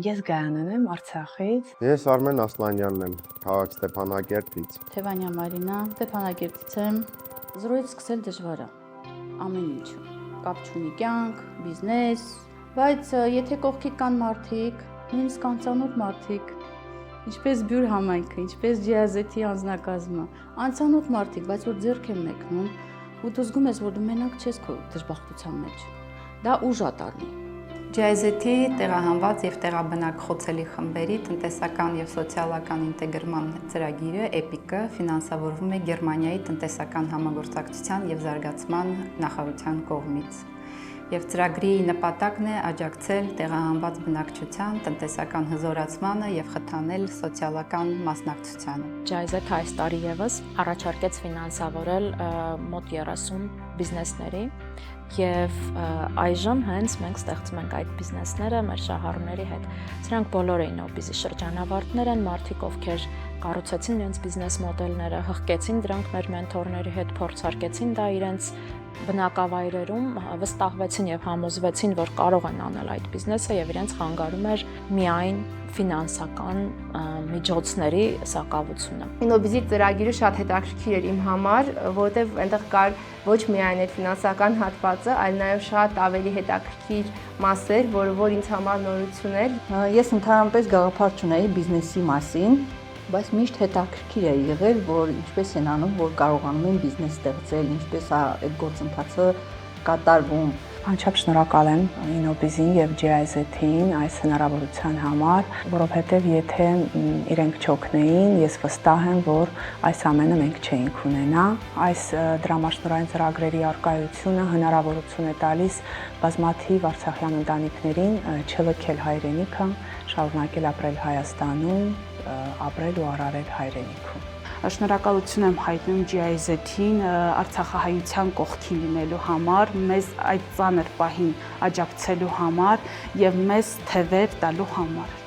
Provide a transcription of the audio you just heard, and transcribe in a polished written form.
Ես Գայանն եմ Արցախից։ Ես Արմեն Ասլանյանն եմ, քաղաք Ստեփանակերտից։ Թևանյա Մարինա, Ստեփանակերտից եմ։ Զրոյից սկսել դժվար է։ Ամեն ինչ։ Կապ չունի կյանք, բիզնես, բայց եթե կողքիդ կան մարդիկ, նույնիսկ անծանոթ մարդիկ, ինչպես Բյուր համայնքը, ինչպես Ջիազեթի անձնակազմը, անծանոթ մարդիկ, բայց որ ձեռք են մեկնում, ու դու զգում ես, որ դու մենակ չես քո դժբախտության մեջ։ Դա ուժ է տալի։ Ջայզեթի տեղահանված եւ տեղաբնակ խոցելի խմբերի տնտեսական եւ սոցիալական ինտեգրման ծրագիրը EPIC-ը ֆինանսավորվում է Գերմանիայի տնտեսական համագործակցության եւ զարգացման նախարարության կողմից։ Եվ ծրագրի նպատակն է աջակցել տեղահանված բնակչության տնտեսական հզորացմանը եւ խթանել սոցիալական մասնակցությանը։ Ջայզեթը այս տարի եւս առաջարկեց ֆինանսավորել մոտ 30 բիզնեսների եւ այժմ հենց մենք ստեղծում ենք այդ բիզնեսները մեր շահառուների հետ։ Սրանք բոլորը ինովիզի շրջանավարտներ են, մարդիկ, ովքեր կառուցեցին իրենց բիզնես մոդելները, հղկեցին դրանք մեր մենթորների հետ, փորձարկեցին դա իրենց բնակավայրերում, վստահվեցին եւ համոզվեցին, որ կարող են անել այդ բիզնեսը եւ իրենց խանգարում էր միայն ֆինանսական միջոցների սակավությունը։ Ինովիզի ծրագիրը շատ հետաքրքիր էր իմ համար, որովհետև այնտեղ կար ոչ միայն այդ ֆինանսական հատվածը, այլ նաև շատ ավելի հետաքրքիր մասեր, որ ինձ համար նորություն էր։ Ես ընդհանրապես գաղափար չունեի բիզնեսի մասին, բայց միշտ հետաքրքիր է եղել, որ ինչպես են անում, որ կարողանում են բիզնես ստեղծել, ինչպես է այդ գործընթացը կատարվում։ Անչափ շնորհակալ եմ Ինովիզին եւ Ջիազեթին այս հնարավորության համար, որովհետեւ եթե իրենք չօգնեին, ես վստահ եմ, որ այս ամենը մենք չէինք ունենա։ Այս դրամաշնորհային ծրագրերի արկայությունը հնարավորություն է տալիս բազմաթիվ արցախյան ընտանիքներին չլքել հայրենիքը, շարունակել ապրել Հայաստանում, ապրել ու արարել հայրենիքում։ Շնորհակալություն եմ հայտնում Ջիազեթին արցախահայության կողքին լինելու համար, մեզ այդ ծանր պահին աջակցելու համար եւ մեզ թևեր տալու համար։